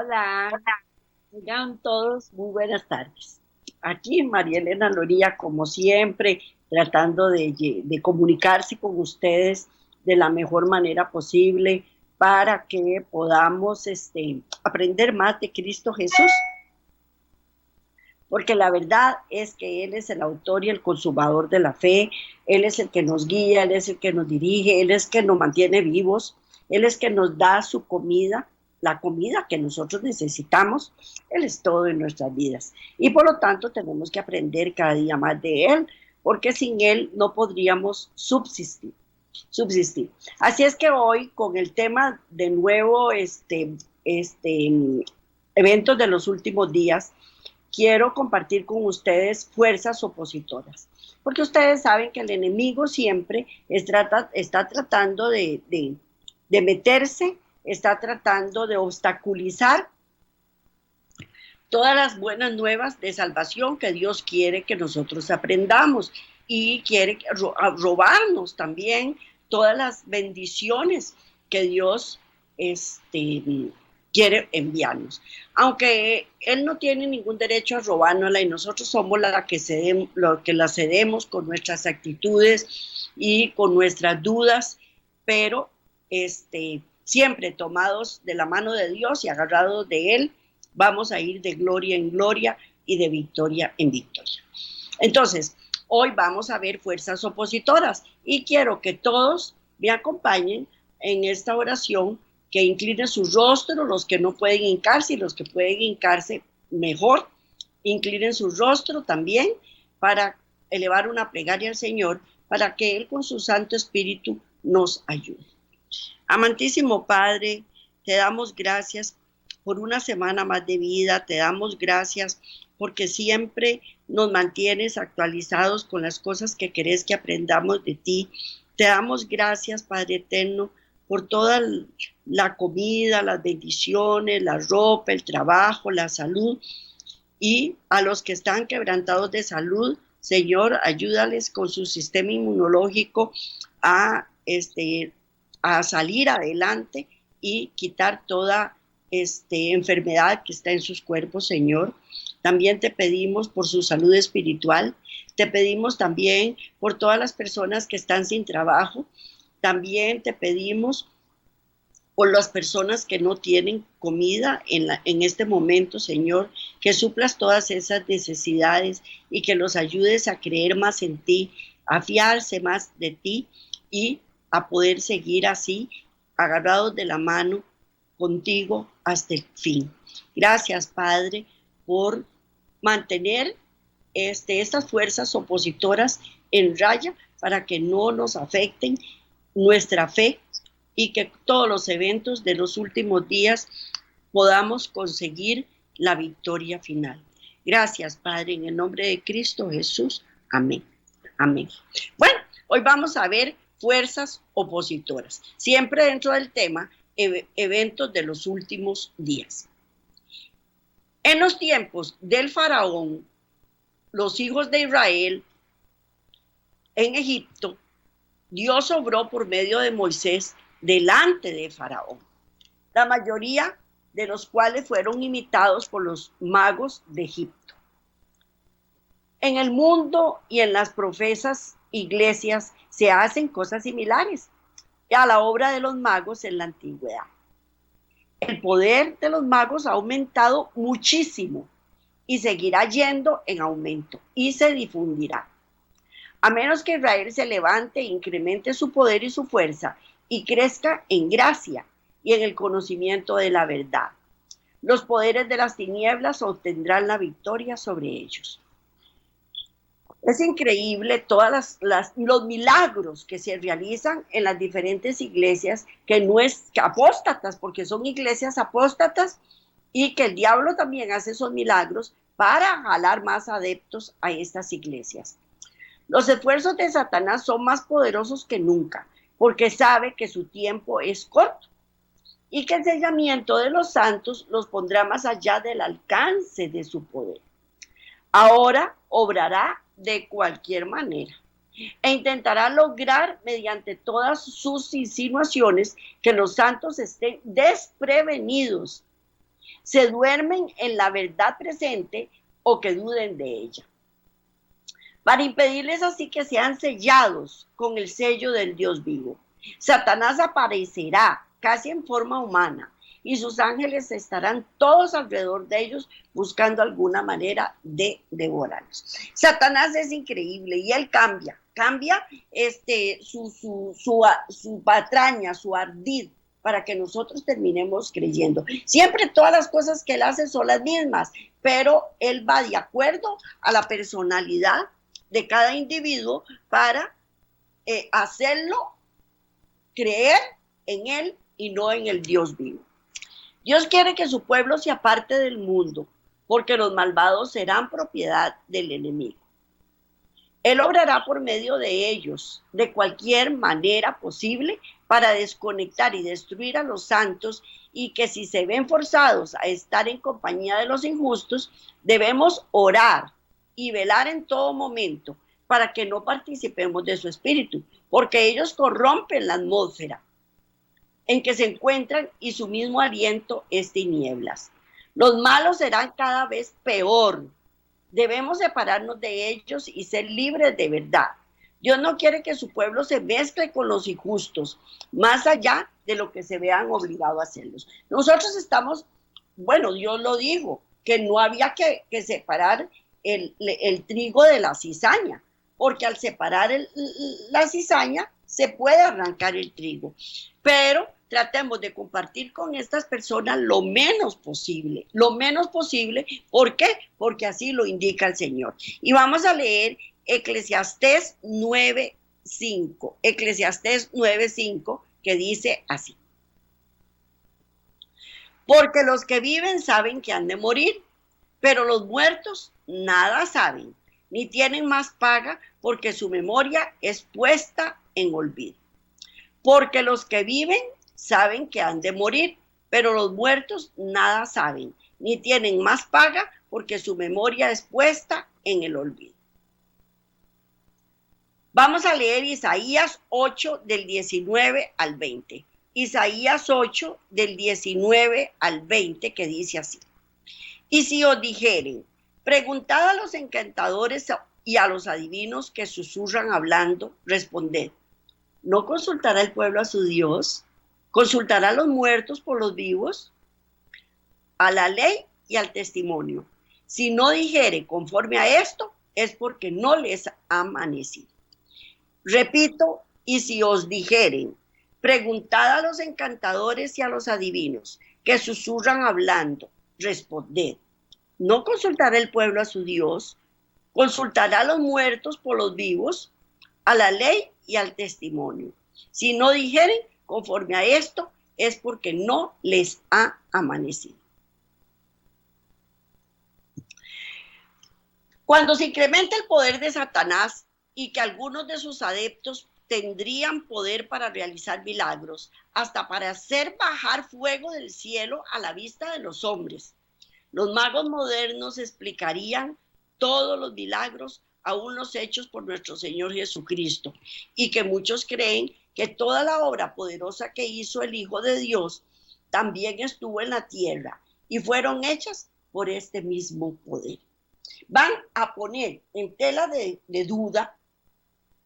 Hola, tengan todos muy buenas tardes. Aquí María Elena Loría, como siempre, tratando de comunicarse con ustedes de la mejor manera posible para que podamos aprender más de Cristo Jesús, porque la verdad es que Él es el autor y el consumador de la fe, Él es el que nos guía, Él es el que nos dirige, Él es el que nos mantiene vivos, Él es el que nos da su comida, la comida que nosotros necesitamos, Él es todo en nuestras vidas. Y por lo tanto tenemos que aprender cada día más de Él, porque sin Él no podríamos subsistir. Así es que hoy con el tema de nuevo, este, eventos de los últimos días, quiero compartir con ustedes fuerzas opositoras, porque ustedes saben que el enemigo siempre está tratando de meterse, está tratando de obstaculizar todas las buenas nuevas de salvación que Dios quiere que nosotros aprendamos y quiere robarnos también todas las bendiciones que Dios quiere enviarnos. Aunque Él no tiene ningún derecho a robárnosla y nosotros somos los que la cedemos con nuestras actitudes y con nuestras dudas, pero siempre tomados de la mano de Dios y agarrados de Él, vamos a ir de gloria en gloria y de victoria en victoria. Entonces, hoy vamos a ver fuerzas opositoras y quiero que todos me acompañen en esta oración, que inclinen su rostro, los que no pueden hincarse y los que pueden hincarse mejor, inclinen su rostro también para elevar una plegaria al Señor, para que Él con su Santo Espíritu nos ayude. Amantísimo Padre, te damos gracias por una semana más de vida, te damos gracias porque siempre nos mantienes actualizados con las cosas que querés que aprendamos de ti. Te damos gracias, Padre eterno, por toda la comida, las bendiciones, la ropa, el trabajo, la salud, y a los que están quebrantados de salud, Señor, ayúdales con su sistema inmunológico a, a salir adelante y quitar toda enfermedad que está en sus cuerpos, Señor. También te pedimos por su salud espiritual, te pedimos también por todas las personas que están sin trabajo, también te pedimos por las personas que no tienen comida en este momento, Señor, que suplas todas esas necesidades y que los ayudes a creer más en ti, a fiarse más de ti y a poder seguir así, agarrados de la mano contigo hasta el fin. Gracias, Padre, por mantener estas fuerzas opositoras en raya para que no nos afecten nuestra fe y que todos los eventos de los últimos días podamos conseguir la victoria final. Gracias, Padre, en el nombre de Cristo Jesús. Amén. Amén. Bueno, hoy vamos a ver fuerzas opositoras, siempre dentro del tema eventos de los últimos días. En los tiempos del faraón, los hijos de Israel en Egipto, Dios obró por medio de Moisés delante de Faraón, la mayoría de los cuales fueron imitados por los magos de Egipto. En el mundo y en las profesas iglesias se hacen cosas similares a la obra de los magos en la antigüedad. El poder de los magos ha aumentado muchísimo y seguirá yendo en aumento y se difundirá. A menos que Israel se levante e incremente su poder y su fuerza y crezca en gracia y en el conocimiento de la verdad. Los poderes de las tinieblas obtendrán la victoria sobre ellos. Es increíble todos los milagros que se realizan en las diferentes iglesias, que no es apóstatas, porque son iglesias apóstatas, y que el diablo también hace esos milagros para jalar más adeptos a estas iglesias. Los esfuerzos de Satanás son más poderosos que nunca, porque sabe que su tiempo es corto y que el sellamiento de los santos los pondrá más allá del alcance de su poder. Ahora obrará de cualquier manera e intentará lograr mediante todas sus insinuaciones que los santos estén desprevenidos Se duermen en la verdad presente o que duden de ella. Para impedirles así que sean sellados con el sello del Dios vivo. Satanás aparecerá casi en forma humana y sus ángeles estarán todos alrededor de ellos buscando alguna manera de devorarlos. Satanás es increíble y él cambia su patraña, su ardid, para que nosotros terminemos creyendo. Siempre todas las cosas que él hace son las mismas, pero él va de acuerdo a la personalidad de cada individuo para hacerlo creer en él y no en el Dios vivo. Dios quiere que su pueblo se aparte del mundo, porque los malvados serán propiedad del enemigo. Él obrará por medio de ellos, de cualquier manera posible, para desconectar y destruir a los santos, y que si se ven forzados a estar en compañía de los injustos, debemos orar y velar en todo momento para que no participemos de su espíritu, porque ellos corrompen la atmósfera en que se encuentran y su mismo aliento es tinieblas. Los malos serán cada vez peor. Debemos separarnos de ellos y ser libres de verdad. Dios no quiere que su pueblo se mezcle con los injustos, más allá de lo que se vean obligados a hacerlos. Nosotros estamos, bueno, Dios lo dijo, que no había que separar el trigo de la cizaña, porque al separar la cizaña se puede arrancar el trigo. Pero tratemos de compartir con estas personas lo menos posible. Lo menos posible, ¿por qué? Porque así lo indica el Señor. Y vamos a leer Eclesiastés 9:5. Eclesiastés 9:5, que dice así. Porque los que viven saben que han de morir, pero los muertos nada saben, ni tienen más paga, porque su memoria es puesta en olvido. Porque los que viven saben que han de morir, pero los muertos nada saben, ni tienen más paga, porque su memoria es puesta en el olvido. Vamos a leer Isaías 8 del 19 al 20. Isaías 8 del 19 al 20, que dice así. Y si os dijeren, preguntad a los encantadores y a los adivinos que susurran hablando, responded. ¿No consultará el pueblo a su Dios? ¿Consultará a los muertos por los vivos? A la ley y al testimonio. Si no dijere conforme a esto, es porque no les ha amanecido. Repito, y si os dijeren, preguntad a los encantadores y a los adivinos que susurran hablando, responded. ¿No consultará el pueblo a su Dios? ¿Consultará a los muertos por los vivos? A la ley y al testimonio. Si no dijeren conforme a esto, es porque no les ha amanecido. Cuando se incrementa el poder de Satanás y que algunos de sus adeptos tendrían poder para realizar milagros, hasta para hacer bajar fuego del cielo a la vista de los hombres, los magos modernos explicarían todos los milagros, aún los hechos por nuestro Señor Jesucristo, y que muchos creen que toda la obra poderosa que hizo el Hijo de Dios también estuvo en la tierra y fueron hechas por este mismo poder. Van a poner en tela de duda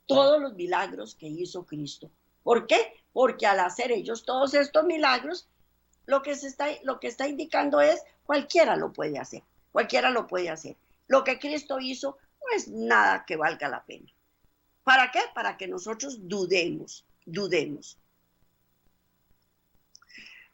todos los milagros que hizo Cristo. ¿Por qué? Porque al hacer ellos todos estos milagros, lo que está indicando es cualquiera lo puede hacer, cualquiera lo puede hacer. Lo que Cristo hizo no es nada que valga la pena. ¿Para qué? Para que nosotros dudemos.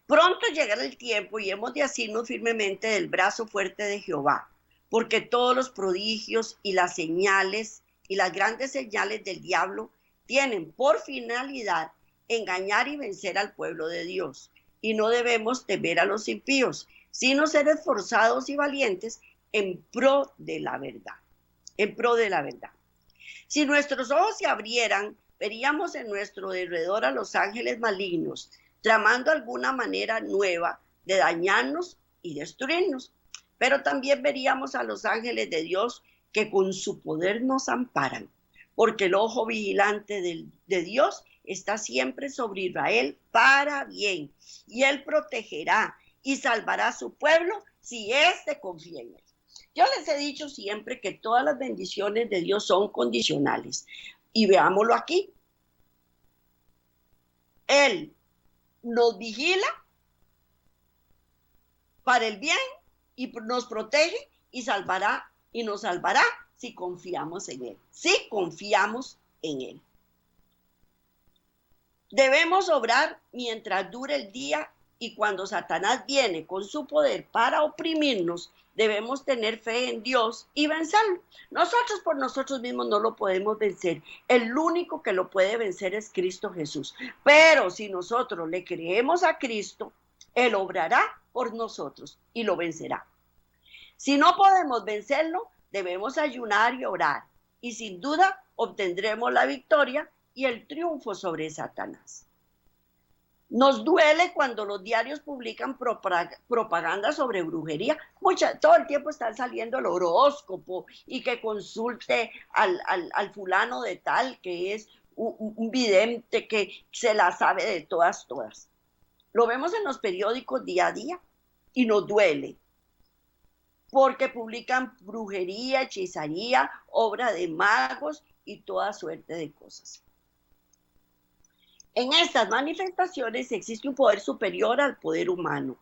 Pronto llegará el tiempo y hemos de asirnos firmemente del brazo fuerte de Jehová, porque todos los prodigios y las señales y las grandes señales del diablo tienen por finalidad engañar y vencer al pueblo de Dios. Y no debemos temer a los impíos, sino ser esforzados y valientes en pro de la verdad. En pro de la verdad. Si nuestros ojos se abrieran, veríamos en nuestro derredor a los ángeles malignos, tramando alguna manera nueva de dañarnos y destruirnos. Pero también veríamos a los ángeles de Dios que con su poder nos amparan, porque el ojo vigilante de Dios está siempre sobre Israel para bien, y él protegerá y salvará a su pueblo si éste confía en él. Yo les he dicho siempre que todas las bendiciones de Dios son condicionales. Y veámoslo aquí. Él nos vigila para el bien y nos protege y salvará y nos salvará si confiamos en él. Si confiamos en él. Debemos obrar mientras dure el día y cuando Satanás viene con su poder para oprimirnos, debemos tener fe en Dios y vencerlo. Nosotros por nosotros mismos no lo podemos vencer. El único que lo puede vencer es Cristo Jesús. Pero si nosotros le creemos a Cristo, Él obrará por nosotros y lo vencerá. Si no podemos vencerlo, debemos ayunar y orar. Y sin duda obtendremos la victoria y el triunfo sobre Satanás. Nos duele cuando los diarios publican propaganda sobre brujería. Todo el tiempo están saliendo el horóscopo y que consulte al fulano de tal que es un vidente que se la sabe de todas. Lo vemos en los periódicos día a día y nos duele porque publican brujería, hechicería, obra de magos y toda suerte de cosas. En estas manifestaciones existe un poder superior al poder humano.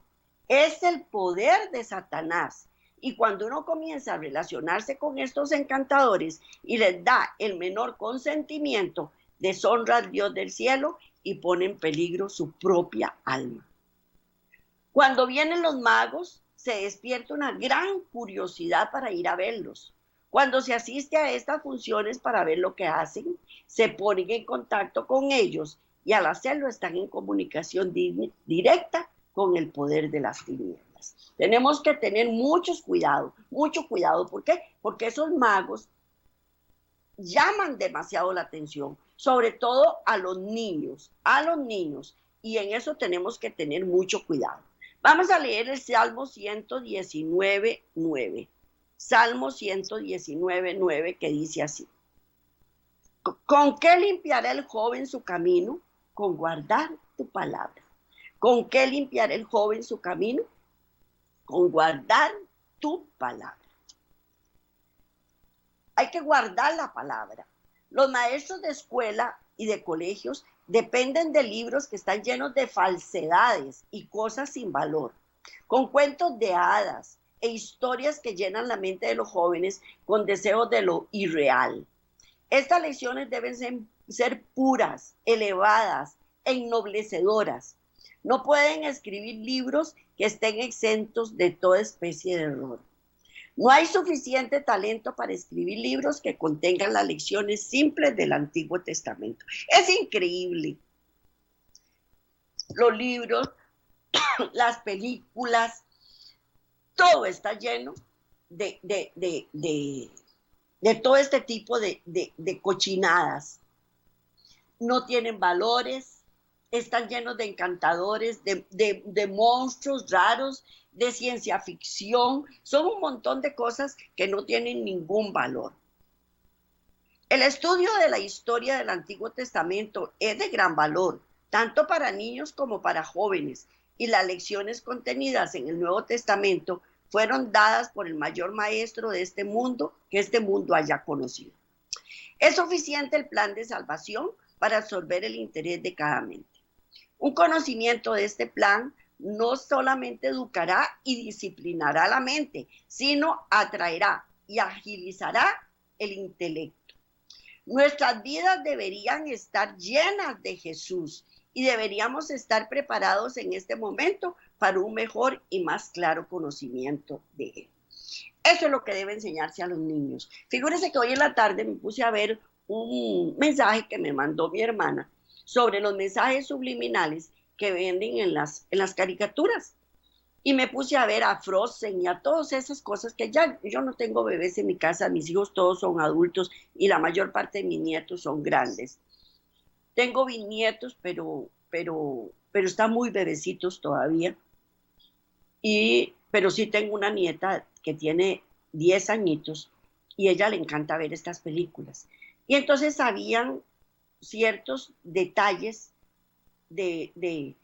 Es el poder de Satanás. Y cuando uno comienza a relacionarse con estos encantadores y les da el menor consentimiento, deshonra al Dios del cielo y pone en peligro su propia alma. Cuando vienen los magos, se despierta una gran curiosidad para ir a verlos. Cuando se asiste a estas funciones para ver lo que hacen, se ponen en contacto con ellos y al hacerlo están en comunicación directa con el poder de las tinieblas. Tenemos que tener mucho cuidado. ¿Por qué? Porque esos magos llaman demasiado la atención, sobre todo a los niños, y en eso tenemos que tener mucho cuidado. Vamos a leer el Salmo 119:9. Salmo 119:9, que dice así: ¿con qué limpiará el joven su camino? Con guardar tu palabra. ¿Con qué limpiará el joven su camino? Con guardar tu palabra. Hay que guardar la palabra. Los maestros de escuela y de colegios dependen de libros que están llenos de falsedades y cosas sin valor, con cuentos de hadas e historias que llenan la mente de los jóvenes con deseos de lo irreal. Estas lecciones deben ser puras, elevadas e ennoblecedoras. No pueden escribir libros que estén exentos de toda especie de error. No hay suficiente talento para escribir libros que contengan las lecciones simples del Antiguo Testamento. Es increíble. Los libros, las películas, todo está lleno de todo este tipo de cochinadas. No tienen valores, están llenos de encantadores, de monstruos raros, de ciencia ficción. Son un montón de cosas que no tienen ningún valor. El estudio de la historia del Antiguo Testamento es de gran valor, tanto para niños como para jóvenes, y las lecciones contenidas en el Nuevo Testamento fueron dadas por el mayor maestro de este mundo que este mundo haya conocido. Es suficiente el plan de salvación para absorber el interés de cada mente. Un conocimiento de este plan no solamente educará y disciplinará la mente, sino atraerá y agilizará el intelecto. Nuestras vidas deberían estar llenas de Jesús y deberíamos estar preparados en este momento para un mejor y más claro conocimiento de Él. Eso es lo que debe enseñarse a los niños. Figúrense que hoy en la tarde me puse a ver un mensaje que me mandó mi hermana sobre los mensajes subliminales que venden en las caricaturas. Y me puse a ver a Frozen y a todas esas cosas que ya yo no tengo bebés en mi casa, mis hijos todos son adultos y la mayor parte de mis nietos son grandes. Tengo bisnietos, pero están muy bebecitos todavía. Pero sí tengo una nieta que tiene 10 añitos y a ella le encanta ver estas películas. Y entonces habían ciertos detalles de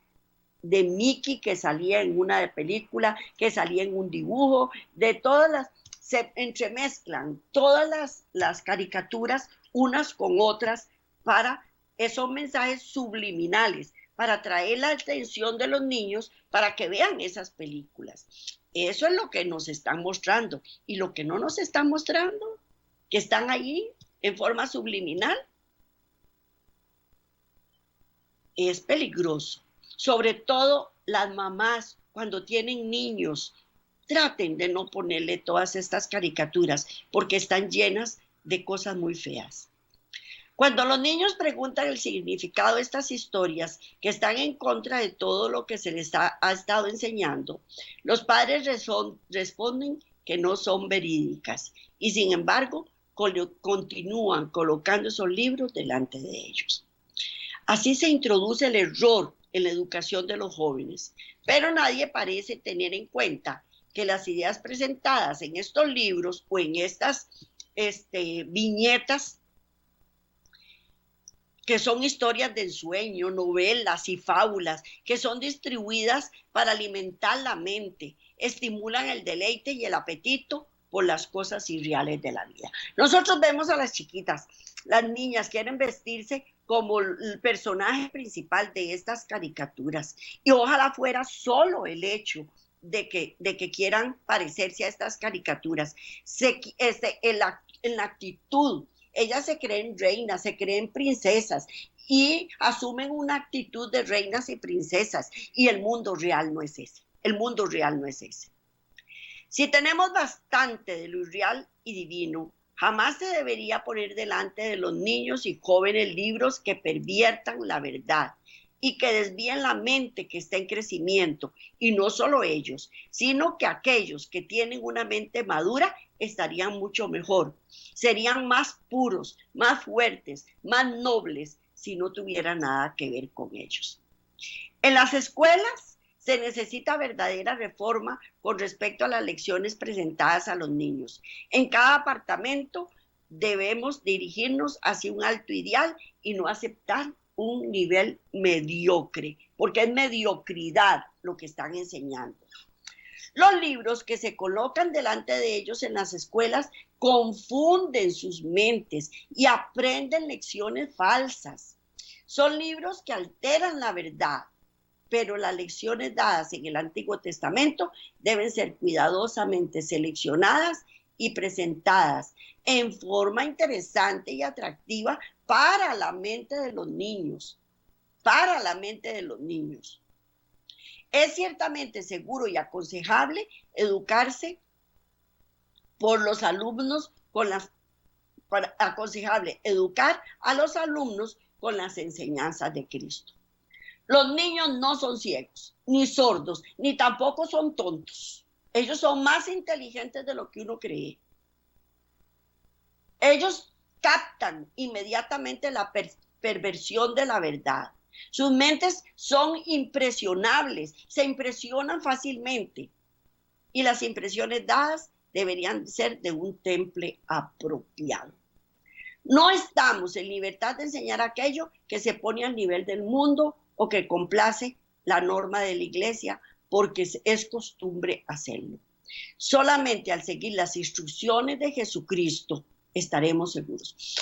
de Mickey que salía en una película, que salía en un dibujo, de todas las, se entremezclan todas las caricaturas unas con otras para esos mensajes subliminales, para atraer la atención de los niños para que vean esas películas. Eso es lo que nos están mostrando. Y lo que no nos están mostrando, que están ahí en forma subliminal, es peligroso. Sobre todo las mamás, cuando tienen niños, traten de no ponerle todas estas caricaturas porque están llenas de cosas muy feas. Cuando los niños preguntan el significado de estas historias que están en contra de todo lo que se les ha estado enseñando, los padres responden que no son verídicas y sin embargo continúan colocando esos libros delante de ellos. Así se introduce el error en la educación de los jóvenes, pero nadie parece tener en cuenta que las ideas presentadas en estos libros o en estas viñetas, que son historias de ensueño, novelas y fábulas, que son distribuidas para alimentar la mente, estimulan el deleite y el apetito por las cosas irreales de la vida. Nosotros vemos a las chiquitas, las niñas quieren vestirse como el personaje principal de estas caricaturas, y ojalá fuera solo el hecho de que quieran parecerse a estas caricaturas, en la actitud. Ellas se creen reinas, se creen princesas y asumen una actitud de reinas y princesas, y el mundo real no es ese. El mundo real no es ese. Si tenemos bastante de lo irreal y divino, jamás se debería poner delante de los niños y jóvenes libros que perviertan la verdad y que desvíen la mente que está en crecimiento, y no solo ellos, sino que aquellos que tienen una mente madura estarían mucho mejor, serían más puros, más fuertes, más nobles, si no tuvieran nada que ver con ellos. En las escuelas se necesita verdadera reforma con respecto a las lecciones presentadas a los niños. En cada apartamento debemos dirigirnos hacia un alto ideal y no aceptar un nivel mediocre, porque es mediocridad lo que están enseñando. Los libros que se colocan delante de ellos en las escuelas confunden sus mentes y aprenden lecciones falsas. Son libros que alteran la verdad, pero las lecciones dadas en el Antiguo Testamento deben ser cuidadosamente seleccionadas y presentadas en forma interesante y atractiva para la mente de los niños, para la mente de los niños. Es ciertamente seguro y aconsejable educarse por los alumnos aconsejable educar a los alumnos con las enseñanzas de Cristo. Los niños no son ciegos, ni sordos, ni tampoco son tontos. Ellos son más inteligentes de lo que uno cree. Ellos captan inmediatamente la perversión de la verdad. Sus mentes son impresionables, se impresionan fácilmente, y las impresiones dadas deberían ser de un temple apropiado. No estamos en libertad de enseñar aquello que se pone al nivel del mundo o que complace la norma de la iglesia, porque es costumbre hacerlo. Solamente al seguir las instrucciones de Jesucristo estaremos seguros.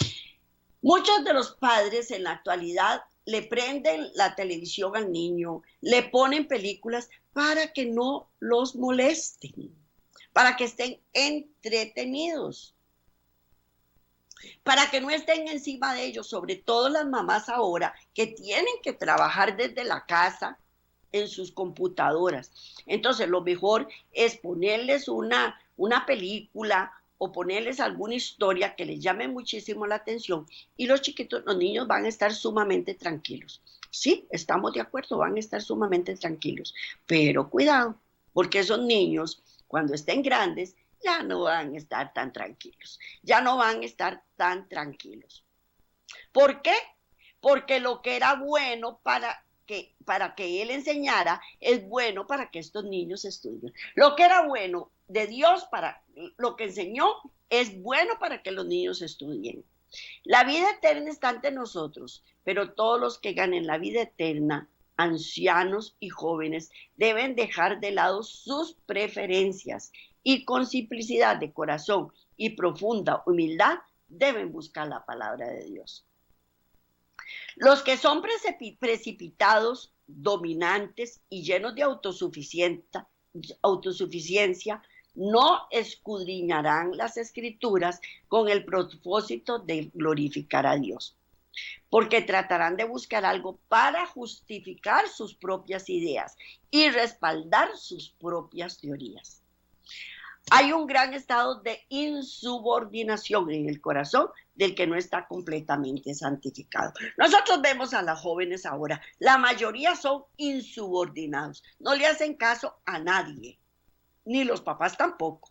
Muchos de los padres en la actualidad le prenden la televisión al niño, le ponen películas para que no los molesten, para que estén entretenidos, para que no estén encima de ellos, sobre todo las mamás ahora que tienen que trabajar desde la casa en sus computadoras. Entonces lo mejor es ponerles una película o ponerles alguna historia que les llame muchísimo la atención, y los niños van a estar sumamente tranquilos. Sí, estamos de acuerdo, van a estar sumamente tranquilos, pero cuidado, porque esos niños, cuando estén grandes, ya no van a estar tan tranquilos, ya no van a estar tan tranquilos. ¿Por qué? Porque lo que era bueno para que él enseñara es bueno para que estos niños estudien. Lo que era bueno de Dios, para lo que enseñó, es bueno para que los niños estudien. La vida eterna está ante nosotros, pero todos los que ganen la vida eterna ancianos y jóvenes deben dejar de lado sus preferencias y con simplicidad de corazón y profunda humildad deben buscar la palabra de Dios. Los que son precipitados, dominantes y llenos de autosuficiencia no escudriñarán las escrituras con el propósito de glorificar a Dios, porque tratarán de buscar algo para justificar sus propias ideas y respaldar sus propias teorías. Hay un gran estado de insubordinación en el corazón del que no está completamente santificado. Nosotros vemos a las jóvenes ahora, la mayoría son insubordinados, no le hacen caso a nadie, ni los papás tampoco.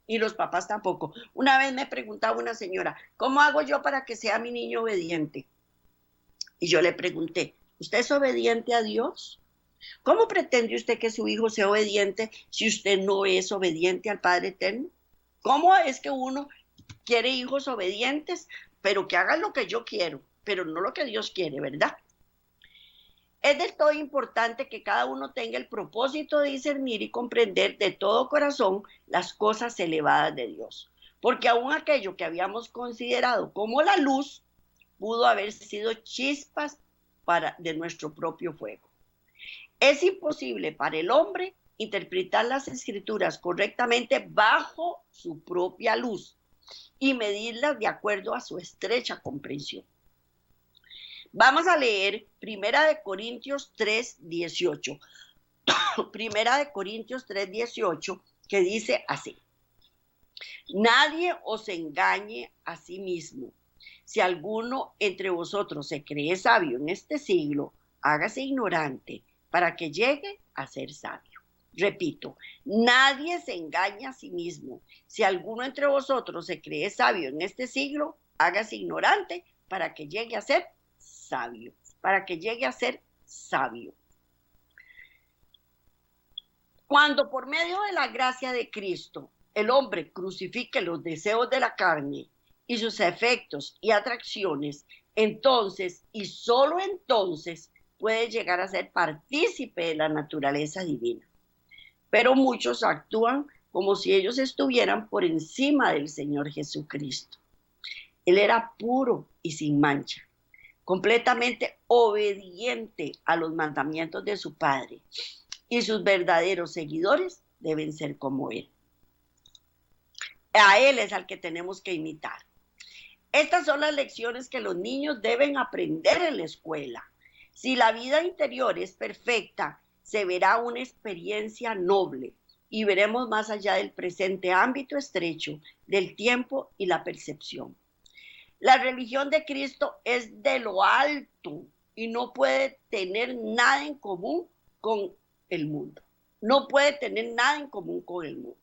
Y los papás tampoco. Una vez me preguntaba una señora, ¿cómo hago yo para que sea mi niño obediente? Y yo le pregunté, ¿usted es obediente a Dios? ¿Cómo pretende usted que su hijo sea obediente si usted no es obediente al Padre Eterno? ¿Cómo es que uno quiere hijos obedientes, pero que hagan lo que yo quiero, pero no lo que Dios quiere, ¿verdad? Es del todo importante que cada uno tenga el propósito de discernir y comprender de todo corazón las cosas elevadas de Dios. Porque aún aquello que habíamos considerado como la luz pudo haber sido chispas de nuestro propio fuego. Es imposible para el hombre interpretar las escrituras correctamente bajo su propia luz y medirlas de acuerdo a su estrecha comprensión. Vamos a leer 1 Corintios 3:18. 1 Corintios 3:18, que dice así: nadie os engañe a sí mismo. Si alguno entre vosotros se cree sabio en este siglo, hágase ignorante para que llegue a ser sabio. Repito, nadie se engaña a sí mismo. Si alguno entre vosotros se cree sabio en este siglo, hágase ignorante para que llegue a ser sabio. Para que llegue a ser sabio. Cuando por medio de la gracia de Cristo el hombre crucifique los deseos de la carne y sus efectos y atracciones, entonces y solo entonces puede llegar a ser partícipe de la naturaleza divina. Pero muchos actúan como si ellos estuvieran por encima del Señor Jesucristo. Él era puro y sin mancha, completamente obediente a los mandamientos de su Padre, y sus verdaderos seguidores deben ser como Él. A Él es al que tenemos que imitar. Estas son las lecciones que los niños deben aprender en la escuela. Si la vida interior es perfecta, se verá una experiencia noble y veremos más allá del presente ámbito estrecho del tiempo y la percepción. La religión de Cristo es de lo alto y no puede tener nada en común con el mundo. No puede tener nada en común con el mundo.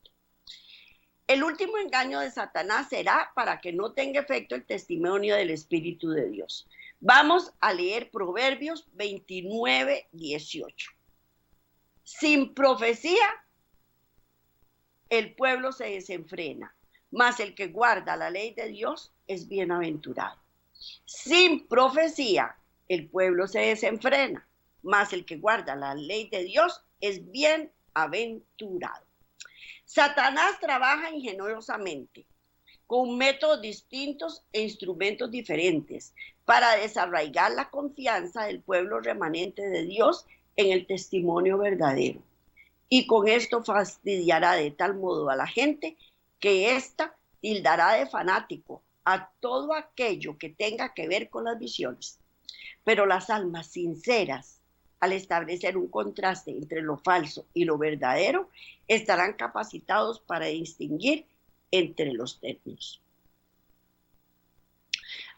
El último engaño de Satanás será para que no tenga efecto el testimonio del Espíritu de Dios. Vamos a leer Proverbios 29:18. Sin profecía, el pueblo se desenfrena, mas el que guarda la ley de Dios es bienaventurado. Sin profecía, el pueblo se desenfrena, mas el que guarda la ley de Dios es bienaventurado. Satanás trabaja ingeniosamente, con métodos distintos e instrumentos diferentes, para desarraigar la confianza del pueblo remanente de Dios en el testimonio verdadero. Y con esto fastidiará de tal modo a la gente que ésta tildará de fanático a todo aquello que tenga que ver con las visiones. Pero las almas sinceras, al establecer un contraste entre lo falso y lo verdadero, estarán capacitados para distinguir entre los términos.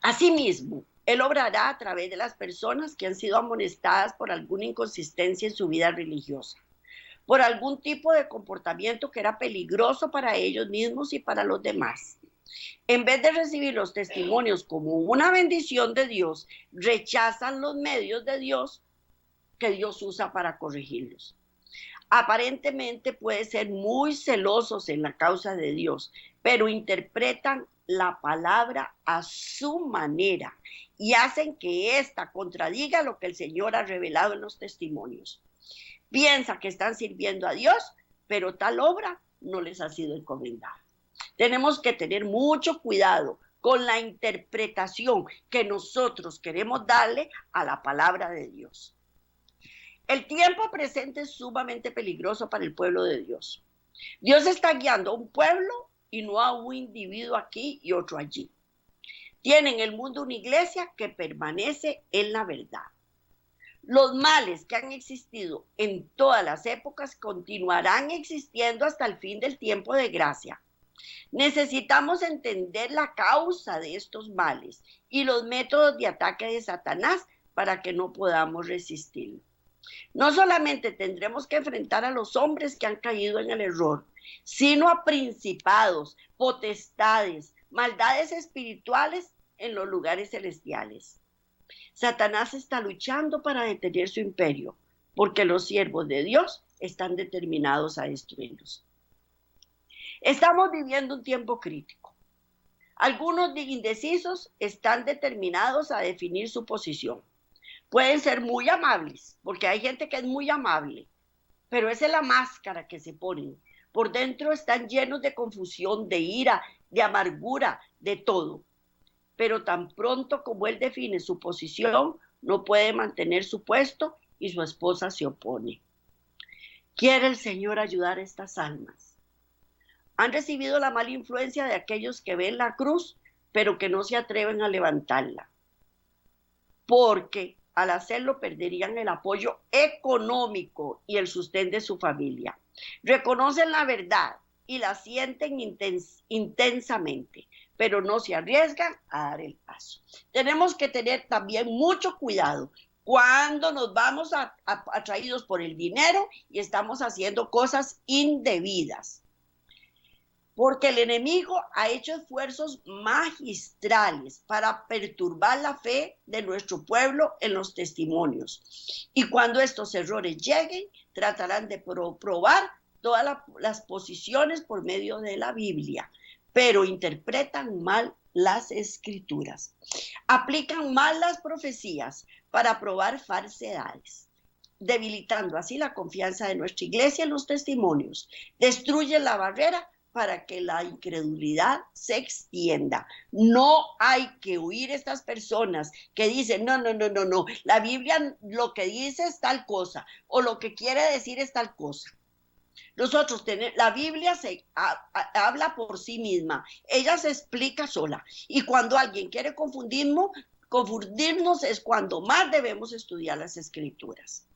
Asimismo, Él obrará a través de las personas que han sido amonestadas por alguna inconsistencia en su vida religiosa, por algún tipo de comportamiento que era peligroso para ellos mismos y para los demás. En vez de recibir los testimonios como una bendición de Dios, rechazan los medios de Dios que Dios usa para corregirlos. Aparentemente pueden ser muy celosos en la causa de Dios, pero interpretan la palabra a su manera y hacen que ésta contradiga lo que el Señor ha revelado en los testimonios. Piensa que están sirviendo a Dios, pero tal obra no les ha sido encomendada. Tenemos que tener mucho cuidado con la interpretación que nosotros queremos darle a la palabra de Dios. El tiempo presente es sumamente peligroso para el pueblo de Dios. Dios está guiando a un pueblo y no a un individuo aquí y otro allí. Tiene en el mundo una iglesia que permanece en la verdad. Los males que han existido en todas las épocas continuarán existiendo hasta el fin del tiempo de gracia. Necesitamos entender la causa de estos males y los métodos de ataque de Satanás para que no podamos resistirlo. No solamente tendremos que enfrentar a los hombres que han caído en el error, sino a principados, potestades, maldades espirituales en los lugares celestiales. Satanás está luchando para detener su imperio, porque los siervos de Dios están determinados a destruirlos. Estamos viviendo un tiempo crítico. Algunos indecisos están determinados a definir su posición. Pueden ser muy amables, porque hay gente que es muy amable, pero esa es la máscara que se ponen. Por dentro están llenos de confusión, de ira, de amargura, de todo. Pero tan pronto como él define su posición, no puede mantener su puesto y su esposa se opone. ¿Quiere el Señor ayudar a estas almas? Han recibido la mala influencia de aquellos que ven la cruz, pero que no se atreven a levantarla, porque al hacerlo perderían el apoyo económico y el sustento de su familia. Reconocen la verdad y la sienten intensamente, pero no se arriesgan a dar el paso. Tenemos que tener también mucho cuidado cuando nos vamos atraídos por el dinero y estamos haciendo cosas indebidas. Porque el enemigo ha hecho esfuerzos magistrales para perturbar la fe de nuestro pueblo en los testimonios. Y cuando estos errores lleguen, tratarán de probar todas las posiciones por medio de la Biblia, pero interpretan mal las escrituras. Aplican mal las profecías para probar falsedades, debilitando así la confianza de nuestra iglesia en los testimonios. Destruyen la barrera para que la incredulidad se extienda. No hay que oír estas personas que dicen, no, la Biblia lo que dice es tal cosa, o lo que quiere decir es tal cosa. Nosotros tenemos, la Biblia habla por sí misma, ella se explica sola, y cuando alguien quiere confundirnos es cuando más debemos estudiar las Escrituras.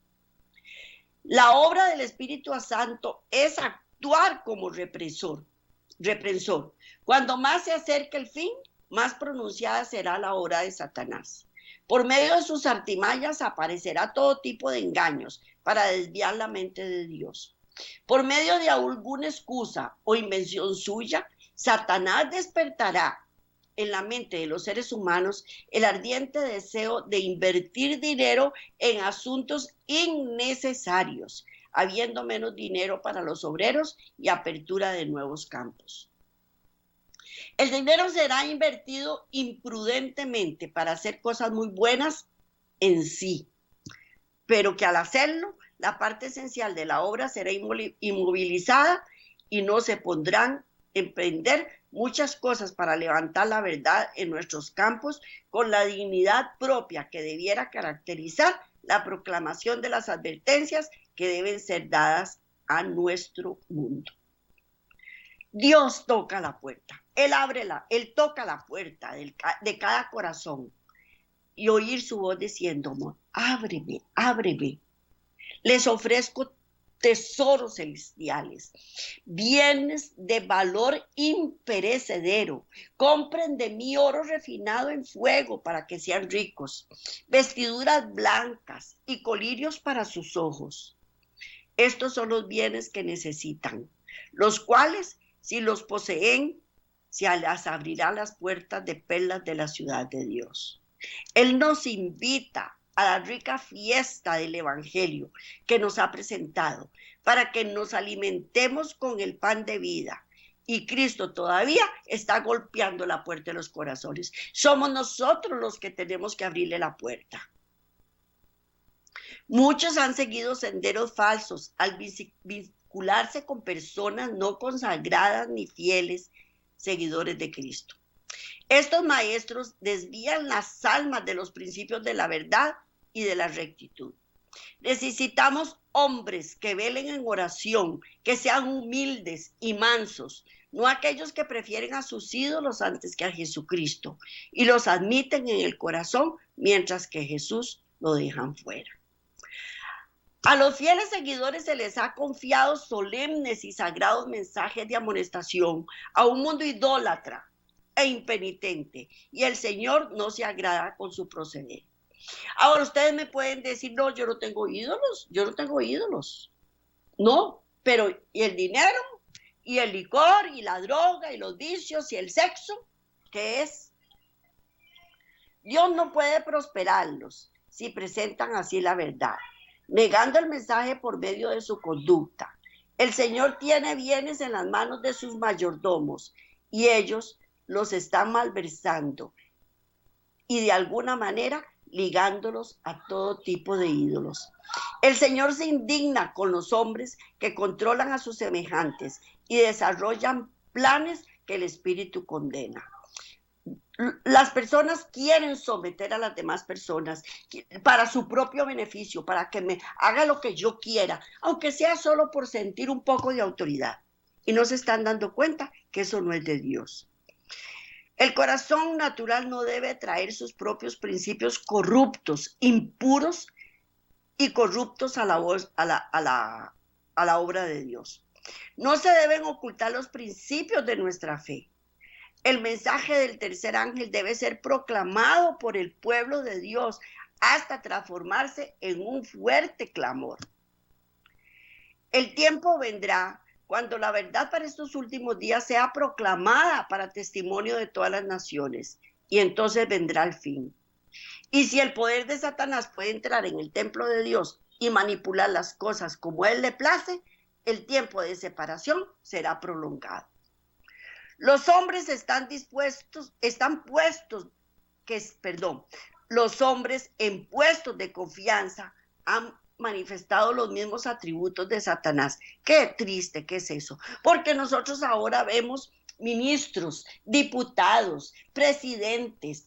La obra del Espíritu Santo es actuar como represor. Cuando más se acerque el fin, más pronunciada será la obra de Satanás. Por medio de sus artimañas aparecerá todo tipo de engaños para desviar la mente de Dios. Por medio de alguna excusa o invención suya, Satanás despertará en la mente de los seres humanos el ardiente deseo de invertir dinero en asuntos innecesarios, habiendo menos dinero para los obreros y apertura de nuevos campos. El dinero será invertido imprudentemente para hacer cosas muy buenas en sí, pero que al hacerlo, la parte esencial de la obra será inmovilizada y no se podrán emprender muchas cosas para levantar la verdad en nuestros campos con la dignidad propia que debiera caracterizar la proclamación de las advertencias que deben ser dadas a nuestro mundo. Dios toca la puerta, Él toca la puerta de cada corazón y oír su voz diciendo, ábreme, ábreme. Les ofrezco tesoros celestiales, bienes de valor imperecedero. Compren de mí oro refinado en fuego para que sean ricos, vestiduras blancas y colirios para sus ojos. Estos son los bienes que necesitan, los cuales, si los poseen, se les abrirá las puertas de perlas de la ciudad de Dios. Él nos invita a la rica fiesta del Evangelio que nos ha presentado, para que nos alimentemos con el pan de vida y Cristo todavía está golpeando la puerta de los corazones. Somos nosotros los que tenemos que abrirle la puerta. Muchos han seguido senderos falsos al vincularse con personas no consagradas ni fieles seguidores de Cristo. Estos maestros desvían las almas de los principios de la verdad y de la rectitud. Necesitamos hombres que velen en oración, que sean humildes y mansos, no aquellos que prefieren a sus ídolos antes que a Jesucristo y los admiten en el corazón mientras que Jesús lo dejan fuera. A los fieles seguidores se les ha confiado solemnes y sagrados mensajes de amonestación a un mundo idólatra e impenitente, y el Señor no se agrada con su proceder. Ahora ustedes me pueden decir, no, yo no tengo ídolos. No, pero ¿y el dinero? ¿Y el licor? ¿Y la droga? ¿Y los vicios? ¿Y el sexo? ¿Qué es? Dios no puede prosperarlos si presentan así la verdad, negando el mensaje por medio de su conducta. El Señor tiene bienes en las manos de sus mayordomos y ellos los están malversando y de alguna manera ligándolos a todo tipo de ídolos. El Señor se indigna con los hombres que controlan a sus semejantes y desarrollan planes que el Espíritu condena. Las personas quieren someter a las demás personas para su propio beneficio, para que me haga lo que yo quiera, aunque sea solo por sentir un poco de autoridad. Y no se están dando cuenta que eso no es de Dios. El corazón natural no debe traer sus propios principios corruptos, impuros y corruptos a la obra de Dios. No se deben ocultar los principios de nuestra fe. El mensaje del tercer ángel debe ser proclamado por el pueblo de Dios hasta transformarse en un fuerte clamor. El tiempo vendrá cuando la verdad para estos últimos días sea proclamada para testimonio de todas las naciones, y entonces vendrá el fin. Y si el poder de Satanás puede entrar en el templo de Dios y manipular las cosas como él le place, el tiempo de separación será prolongado. Los hombres los hombres en puestos de confianza han manifestado los mismos atributos de Satanás. Qué triste que es eso, porque nosotros ahora vemos ministros, diputados, presidentes,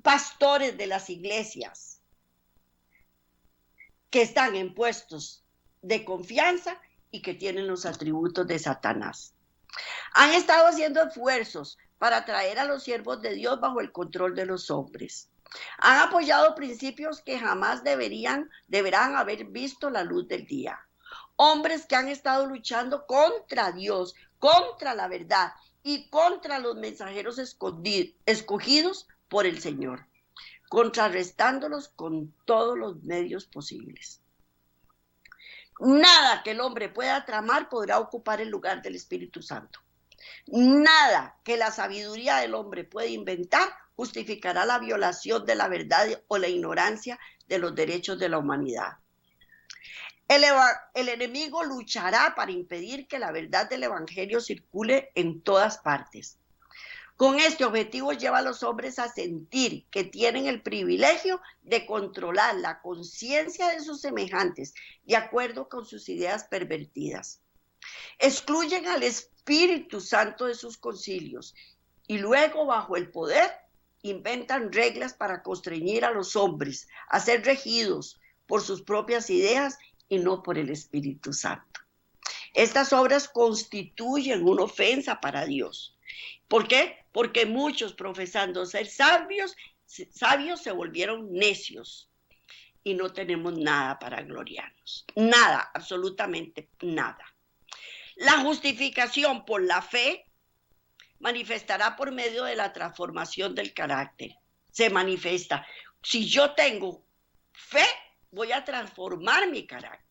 pastores de las iglesias que están en puestos de confianza y que tienen los atributos de Satanás. Han estado haciendo esfuerzos para traer a los siervos de Dios bajo el control de los hombres. Han apoyado principios que jamás deberán haber visto la luz del día. Hombres que han estado luchando contra Dios, contra la verdad y contra los mensajeros escogidos por el Señor, contrarrestándolos con todos los medios posibles. Nada que el hombre pueda tramar podrá ocupar el lugar del Espíritu Santo. Nada que la sabiduría del hombre pueda inventar justificará la violación de la verdad o la ignorancia de los derechos de la humanidad. El enemigo luchará para impedir que la verdad del evangelio circule en todas partes. Con este objetivo lleva a los hombres a sentir que tienen el privilegio de controlar la conciencia de sus semejantes de acuerdo con sus ideas pervertidas. Excluyen al Espíritu Santo de sus concilios y luego, bajo el poder, inventan reglas para constreñir a los hombres a ser regidos por sus propias ideas y no por el Espíritu Santo. Estas obras constituyen una ofensa para Dios. ¿Por qué? Porque muchos, profesando ser sabios se volvieron necios y no tenemos nada para gloriarnos. Nada, absolutamente nada. La justificación por la fe manifestará por medio de la transformación del carácter. Se manifiesta. Si yo tengo fe, voy a transformar mi carácter.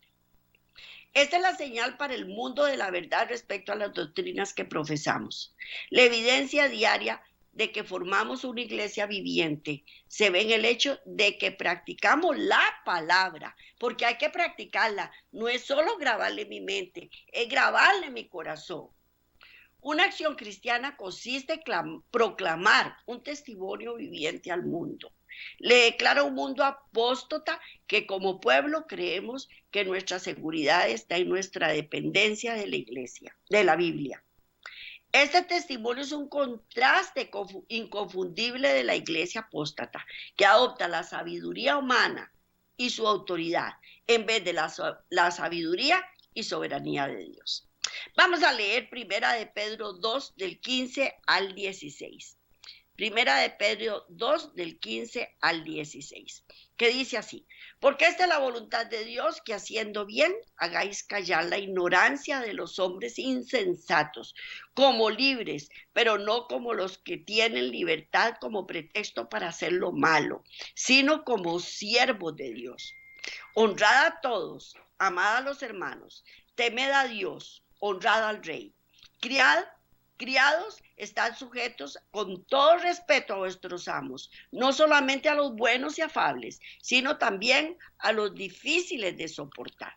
Esta es la señal para el mundo de la verdad respecto a las doctrinas que profesamos. La evidencia diaria de que formamos una iglesia viviente se ve en el hecho de que practicamos la palabra, porque hay que practicarla. No es solo grabarle en mi mente, es grabarle en mi corazón. Una acción cristiana consiste en proclamar un testimonio viviente al mundo. Le declara a un mundo apóstata que como pueblo creemos que nuestra seguridad está en nuestra dependencia de la iglesia, de la Biblia. Este testimonio es un contraste inconfundible de la iglesia apóstata, que adopta la sabiduría humana y su autoridad en vez de la sabiduría y soberanía de Dios. Vamos a leer Primera de Pedro 2 del 15 al 16. Primera de Pedro 2 del 15 al 16, que dice así: porque esta es la voluntad de Dios, que haciendo bien hagáis callar la ignorancia de los hombres insensatos, como libres, pero no como los que tienen libertad como pretexto para hacer lo malo, sino como siervos de Dios. Honrad a todos, amad a los hermanos, temed a Dios, honrad al rey. Criados, estad sujetos con todo respeto a vuestros amos, no solamente a los buenos y afables, sino también a los difíciles de soportar.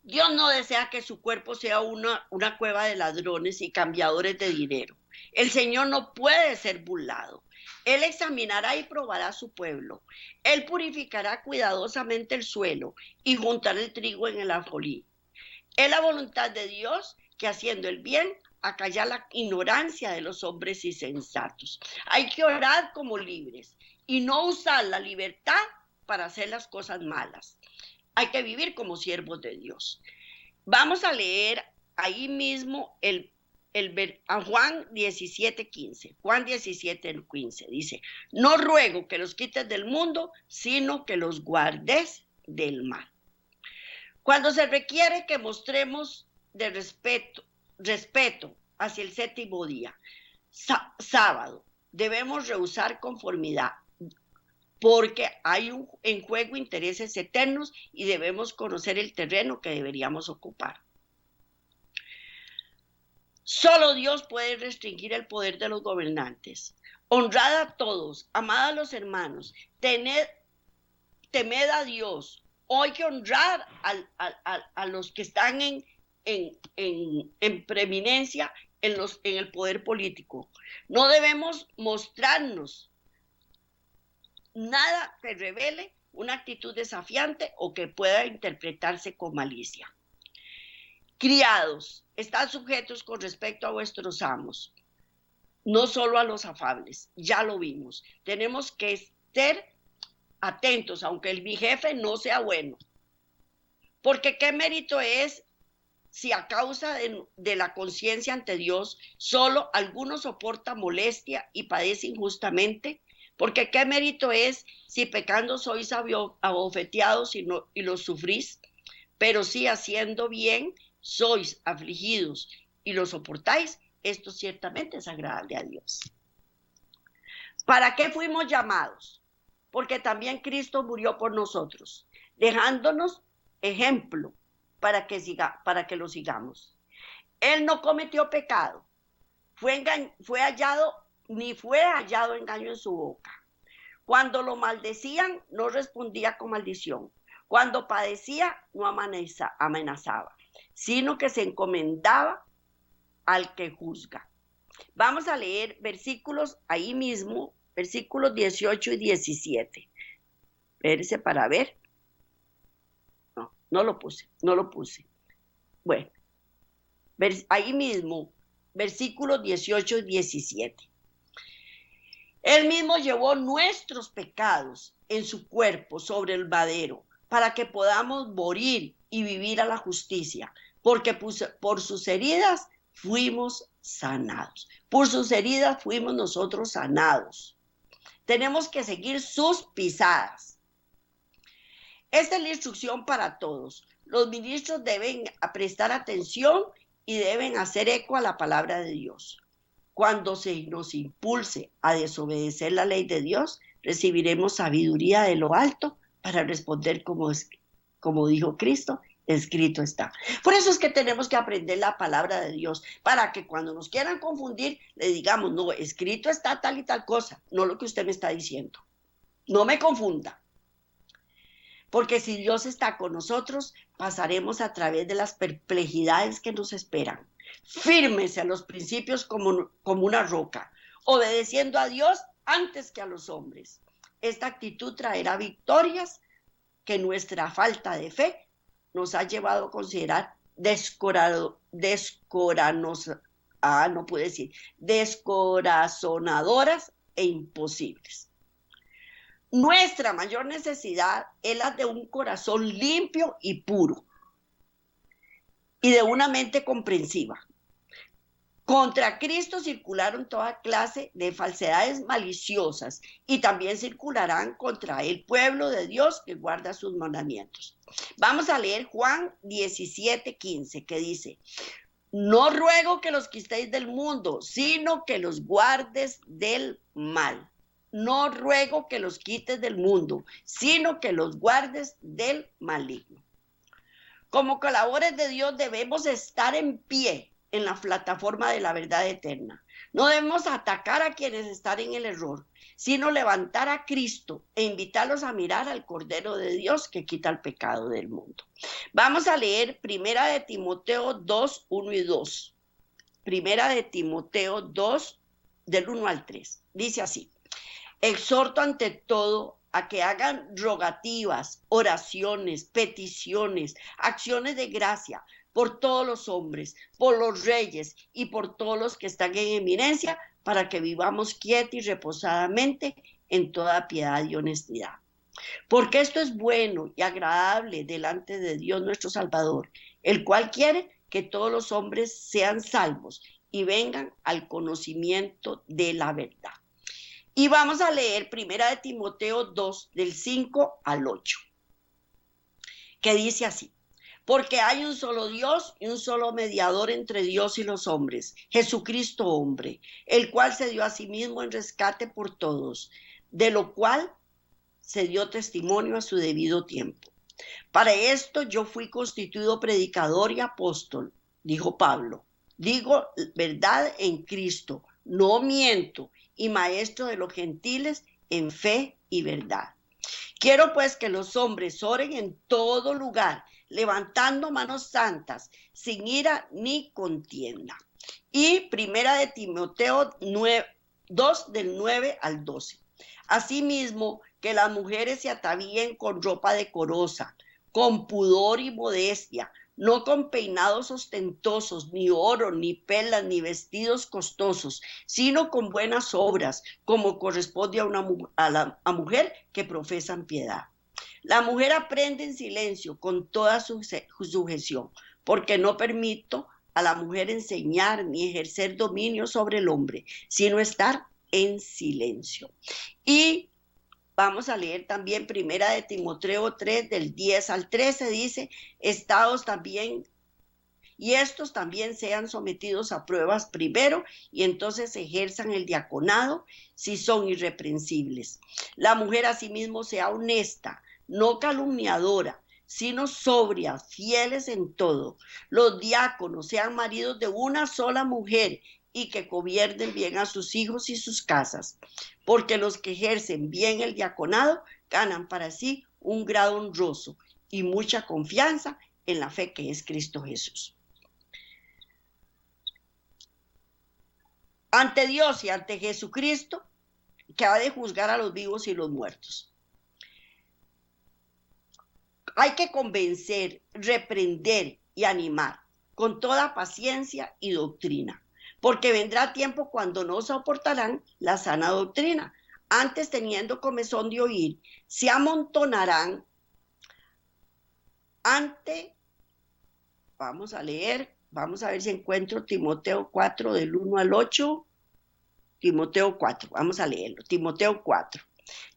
Dios no desea que su cuerpo sea una cueva de ladrones y cambiadores de dinero. El Señor no puede ser burlado. Él examinará y probará a su pueblo. Él purificará cuidadosamente el suelo y juntará el trigo en el alfolí. Es la voluntad de Dios que haciendo el bien acalla la ignorancia de los hombres insensatos. Hay que orar como libres y no usar la libertad para hacer las cosas malas. Hay que vivir como siervos de Dios. Vamos a leer ahí mismo a Juan 17:15. Juan 17:15 dice: no ruego que los quites del mundo, sino que los guardes del mal. Cuando se requiere que mostremos de respeto hacia el séptimo día, sábado, debemos rehusar conformidad, porque hay en juego intereses eternos y debemos conocer el terreno que deberíamos ocupar. Solo Dios puede restringir el poder de los gobernantes. Honrad a todos, amad a los hermanos, temed a Dios. Hay que honrar a los que están en preeminencia en el poder político. No debemos mostrarnos nada que revele una actitud desafiante o que pueda interpretarse con malicia. Criados, estad sujetos con respecto a vuestros amos, no solo a los afables, ya lo vimos. Tenemos que ser atentos, aunque mi jefe no sea bueno. Porque qué mérito es si a causa de la conciencia ante Dios solo alguno soporta molestia y padece injustamente. Porque qué mérito es si pecando sois abofeteados y los sufrís. Pero si haciendo bien sois afligidos y lo soportáis, esto ciertamente es agradable a Dios. ¿Para qué fuimos llamados? Porque también Cristo murió por nosotros, dejándonos ejemplo para que lo sigamos. Él no cometió pecado, ni fue hallado engaño en su boca. Cuando lo maldecían, no respondía con maldición. Cuando padecía, no amenazaba, sino que se encomendaba al que juzga. Vamos a leer versículos ahí mismo, versículos 18 y 17. Espérese para ver. No lo puse. Bueno, ahí mismo, versículos 18 y 17. Él mismo llevó nuestros pecados en su cuerpo sobre el madero, para que podamos morir y vivir a la justicia, porque por sus heridas fuimos sanados. Por sus heridas fuimos nosotros sanados. Tenemos que seguir sus pisadas. Esta es la instrucción para todos. Los ministros deben prestar atención y deben hacer eco a la palabra de Dios. Cuando se nos impulse a desobedecer la ley de Dios, recibiremos sabiduría de lo alto para responder como dijo Cristo: escrito está. Por eso es que tenemos que aprender la palabra de Dios, para que cuando nos quieran confundir, le digamos: no, escrito está tal y tal cosa, no lo que usted me está diciendo. No me confunda. porque si Dios está con nosotros, pasaremos a través de las perplejidades que nos esperan, firmes a los principios como una roca, obedeciendo a Dios antes que a los hombres. Esta actitud traerá victorias que nuestra falta de fe nos ha llevado a considerar descorazonadoras e imposibles. Nuestra mayor necesidad es la de un corazón limpio y puro y de una mente comprensiva. Contra Cristo circularon toda clase de falsedades maliciosas y también circularán contra el pueblo de Dios que guarda sus mandamientos. Vamos a leer Juan 17:15, que dice: no ruego que los quitéis del mundo, sino que los guardes del mal. No ruego que los quites del mundo, sino que los guardes del maligno. Como colaboradores de Dios debemos estar en pie en la plataforma de la verdad eterna. No debemos atacar a quienes están en el error, sino levantar a Cristo e invitarlos a mirar al Cordero de Dios que quita el pecado del mundo. Vamos a leer Primera de Timoteo 2, 1 y 2. Primera de Timoteo 2, del 1 al 3. Dice así: exhorto ante todo a que hagan rogativas, oraciones, peticiones, acciones de gracia por todos los hombres, por los reyes y por todos los que están en eminencia, para que vivamos quietos y reposadamente en toda piedad y honestidad. Porque esto es bueno y agradable delante de Dios nuestro Salvador, el cual quiere que todos los hombres sean salvos y vengan al conocimiento de la verdad. Y vamos a leer Primera de Timoteo 2, del 5 al 8, que dice así: porque hay un solo Dios y un solo mediador entre Dios y los hombres, Jesucristo hombre, el cual se dio a sí mismo en rescate por todos, de lo cual se dio testimonio a su debido tiempo. Para esto yo fui constituido predicador y apóstol, dijo Pablo. Digo verdad en Cristo, no miento, y maestro de los gentiles en fe y verdad. Quiero pues que los hombres oren en todo lugar, levantando manos santas, sin ira ni contienda. Y Primera de Timoteo 2, del 9 al 12. Asimismo, que las mujeres se atavíen con ropa decorosa, con pudor y modestia, no con peinados ostentosos, ni oro, ni perlas, ni vestidos costosos, sino con buenas obras, como corresponde a mujer que profesan piedad. La mujer aprende en silencio, con toda su sujeción, porque no permito a la mujer enseñar ni ejercer dominio sobre el hombre, sino estar en silencio. Y vamos a leer también Primera de Timoteo 3, del 10 al 13, dice: estos también sean sometidos a pruebas primero, y entonces ejerzan el diaconado si son irreprensibles. La mujer asimismo sea honesta, no calumniadora, sino sobria, fieles en todo. Los diáconos sean maridos de una sola mujer, y que gobiernen bien a sus hijos y sus casas, porque los que ejercen bien el diaconado ganan para sí un grado honroso y mucha confianza en la fe que es Cristo Jesús. Ante Dios y ante Jesucristo, que ha de juzgar a los vivos y los muertos. Hay que convencer, reprender y animar con toda paciencia y doctrina, porque vendrá tiempo cuando no soportarán la sana doctrina. Antes, teniendo comezón de oír, se amontonarán vamos a ver si encuentro Timoteo 4, del 1 al 8. Timoteo 4, vamos a leerlo. Timoteo 4.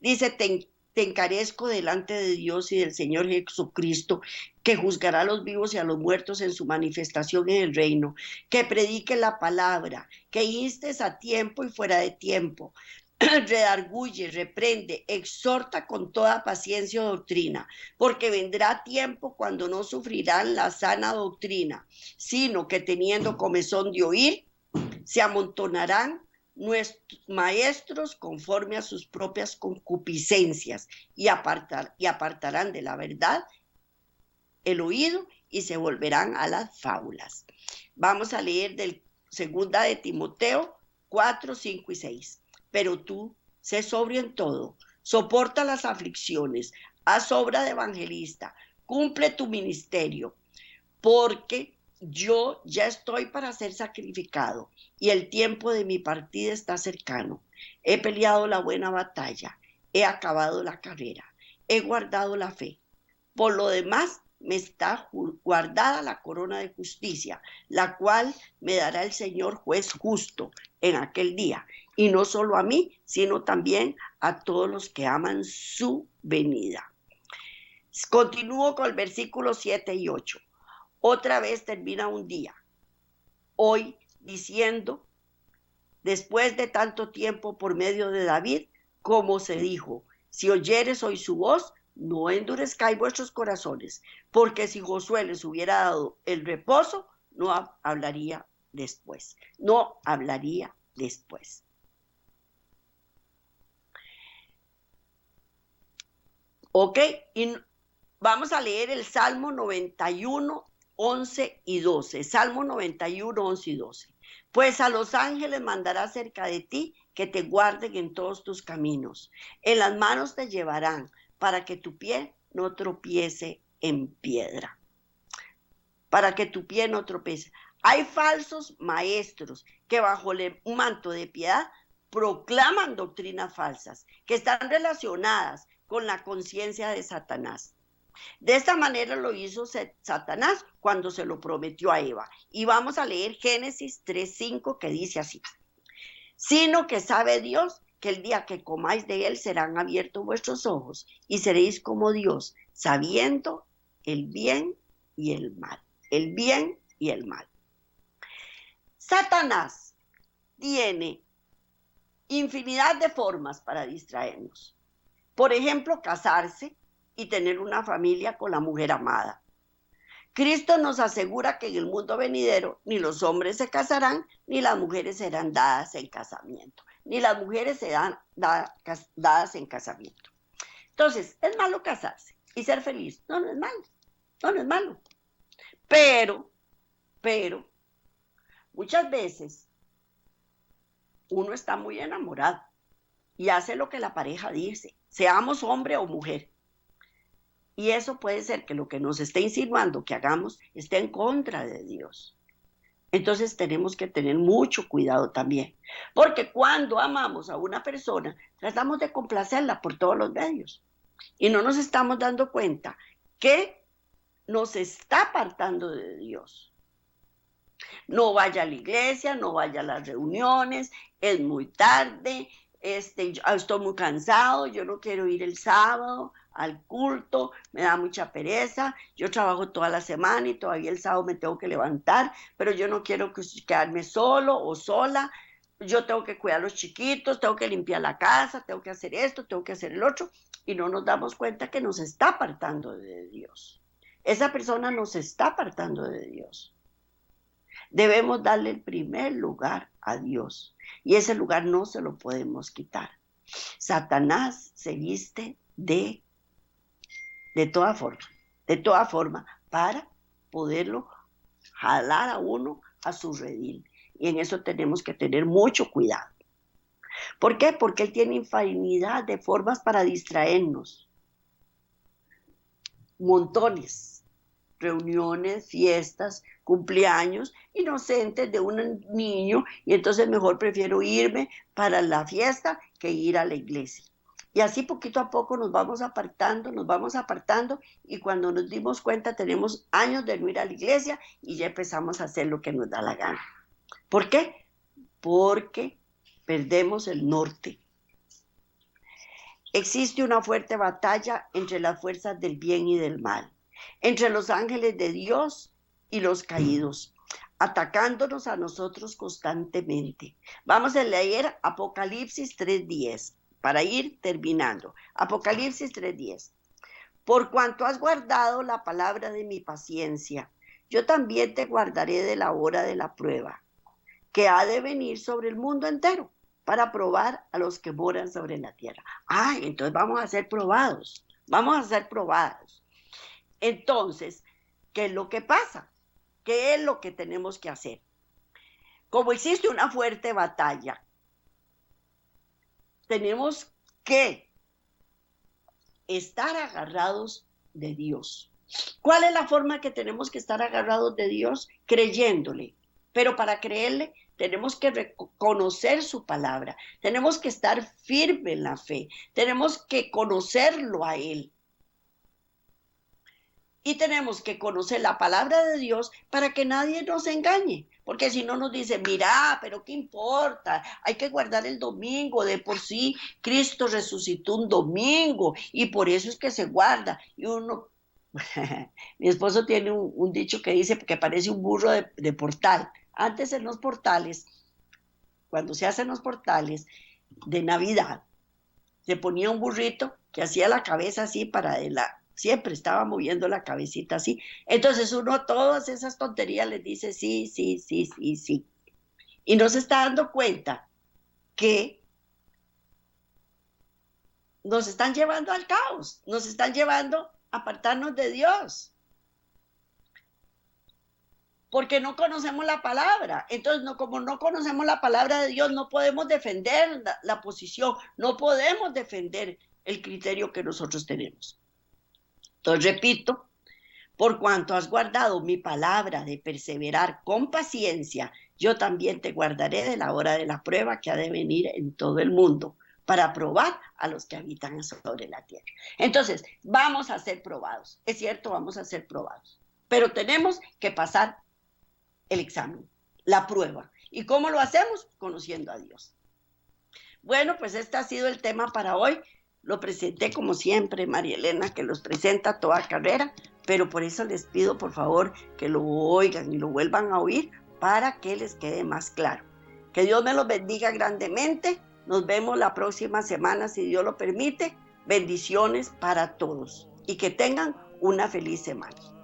Dice: te encarezco delante de Dios y del Señor Jesucristo, que juzgará a los vivos y a los muertos en su manifestación en el reino, que predique la palabra, que instes a tiempo y fuera de tiempo, redarguye, reprende, exhorta con toda paciencia o doctrina, porque vendrá tiempo cuando no sufrirán la sana doctrina, sino que teniendo comezón de oír, se amontonarán nuestros maestros conforme a sus propias concupiscencias y apartarán de la verdad el oído y se volverán a las fábulas. Vamos a leer del segunda de Timoteo 4, 5 y 6. Pero tú, sé sobrio en todo, soporta las aflicciones, haz obra de evangelista, cumple tu ministerio, porque yo ya estoy para ser sacrificado y el tiempo de mi partida está cercano. He peleado la buena batalla, he acabado la carrera, he guardado la fe. Por lo demás, me está guardada la corona de justicia, la cual me dará el Señor juez justo en aquel día, y no solo a mí, sino también a todos los que aman su venida. Continúo con el versículo 7 y 8. Otra vez termina un día, hoy diciendo, después de tanto tiempo por medio de David, como se dijo, si oyeres hoy su voz, no endurezcáis vuestros corazones, porque si Josué les hubiera dado el reposo, no hablaría después. No hablaría después. Ok, y vamos a leer el Salmo 91, 11 y 12. Salmo 91, 11 y 12. Pues a los ángeles mandará cerca de ti que te guarden en todos tus caminos. En las manos te llevarán para que tu pie no tropiece en piedra. Para que tu pie no tropiece. Hay falsos maestros que bajo un manto de piedad proclaman doctrinas falsas que están relacionadas con la conciencia de Satanás. De esta manera lo hizo Satanás cuando se lo prometió a Eva. Y vamos a leer Génesis 3:5 que dice así. Sino que sabe Dios que el día que comáis de él serán abiertos vuestros ojos y seréis como Dios, sabiendo el bien y el mal. El bien y el mal. Satanás tiene infinidad de formas para distraernos. Por ejemplo, casarse y tener una familia con la mujer amada. Cristo nos asegura que en el mundo venidero ni los hombres se casarán, ni las mujeres serán dadas en casamiento, ni las mujeres serán dadas en casamiento. Entonces, ¿es malo casarse y ser feliz? No, no es malo, no es malo. Pero, muchas veces uno está muy enamorado y hace lo que la pareja dice, seamos hombre o mujer. Y eso puede ser que lo que nos esté insinuando que hagamos esté en contra de Dios. Entonces tenemos que tener mucho cuidado también, porque cuando amamos a una persona, tratamos de complacerla por todos los medios y no nos estamos dando cuenta que nos está apartando de Dios. No vaya a la iglesia, no vaya a las reuniones, es muy tarde, estoy muy cansado, yo no quiero ir el sábado al culto, me da mucha pereza, yo trabajo toda la semana y todavía el sábado me tengo que levantar, pero yo no quiero quedarme solo o sola, yo tengo que cuidar a los chiquitos, tengo que limpiar la casa, tengo que hacer esto, tengo que hacer el otro, y no nos damos cuenta que nos está apartando de Dios. Esa persona nos está apartando de Dios. Debemos darle el primer lugar a Dios y ese lugar no se lo podemos quitar. Satanás se viste de toda forma para poderlo jalar a uno a su redil. Y en eso tenemos que tener mucho cuidado. ¿Por qué? Porque él tiene infinidad de formas para distraernos. Montones. Reuniones, fiestas, cumpleaños inocentes de un niño y entonces mejor prefiero irme para la fiesta que ir a la iglesia. Y así poquito a poco nos vamos apartando y cuando nos dimos cuenta tenemos años de no ir a la iglesia y ya empezamos a hacer lo que nos da la gana. ¿Por qué? Porque perdemos el norte. Existe una fuerte batalla entre las fuerzas del bien y del mal, entre los ángeles de Dios y los caídos, atacándonos a nosotros constantemente. Vamos a leer Apocalipsis 3:10 para ir terminando. Apocalipsis 3:10. Por cuanto has guardado la palabra de mi paciencia, yo también te guardaré de la hora de la prueba, que ha de venir sobre el mundo entero, para probar a los que moran sobre la tierra. Ay, entonces vamos a ser probados, vamos a ser probados. Entonces, ¿qué es lo que pasa? ¿Qué es lo que tenemos que hacer? Como existe una fuerte batalla, tenemos que estar agarrados de Dios. ¿Cuál es la forma que tenemos que estar agarrados de Dios? Creyéndole. Pero para creerle tenemos que reconocer su palabra, tenemos que estar firme en la fe, tenemos que conocerlo a Él. Y tenemos que conocer la palabra de Dios para que nadie nos engañe. Porque si no nos dice, mira, pero ¿qué importa? Hay que guardar el domingo. De por sí, Cristo resucitó un domingo y por eso es que se guarda. Y uno, mi esposo tiene un dicho que dice que parece un burro de portal. Antes en los portales, cuando se hacen los portales de Navidad, se ponía un burrito que hacía la cabeza así para de la siempre estaba moviendo la cabecita así. Entonces uno a todas esas tonterías les dice sí, sí, sí, sí, sí. Y no se está dando cuenta que nos están llevando al caos, nos están llevando a apartarnos de Dios. Porque no conocemos la palabra. Entonces, no, como no conocemos la palabra de Dios, no podemos defender la posición, no podemos defender el criterio que nosotros tenemos. Entonces, repito, por cuanto has guardado mi palabra de perseverar con paciencia, yo también te guardaré de la hora de la prueba que ha de venir en todo el mundo para probar a los que habitan sobre la tierra. Entonces, vamos a ser probados. Es cierto, vamos a ser probados. Pero tenemos que pasar el examen, la prueba. ¿Y cómo lo hacemos? Conociendo a Dios. Bueno, pues este ha sido el tema para hoy. Lo presenté como siempre, María Elena, que los presenta toda carrera, pero por eso les pido, por favor, que lo oigan y lo vuelvan a oír para que les quede más claro. Que Dios me los bendiga grandemente. Nos vemos la próxima semana, si Dios lo permite. Bendiciones para todos y que tengan una feliz semana.